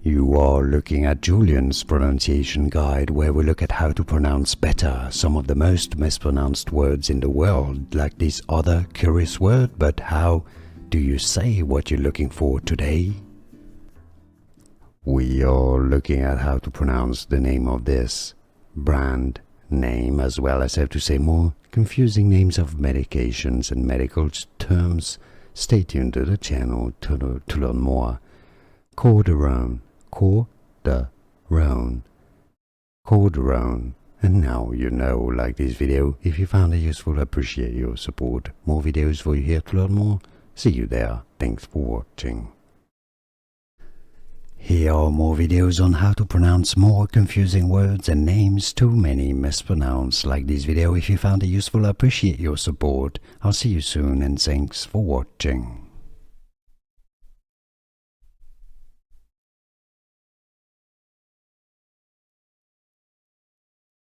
You are looking at Julian's pronunciation guide, where we look at how to pronounce better some of the most mispronounced words in the world, like this other curious word. But how do you say what you're looking for today? We are looking at how to pronounce the name of this brand name, as well as how to say more confusing names of medications and medical terms. Stay tuned to the channel to learn more. Cordarone, Cordarone, Cordarone. And now you know, like this video. If you found it useful, I appreciate your support. More videos for you here to learn more. See you there. Thanks for watching. Here are more videos on how to pronounce more confusing words and names too many mispronounced. Like this video if you found it useful. I appreciate your support. I'll see you soon and thanks for watching.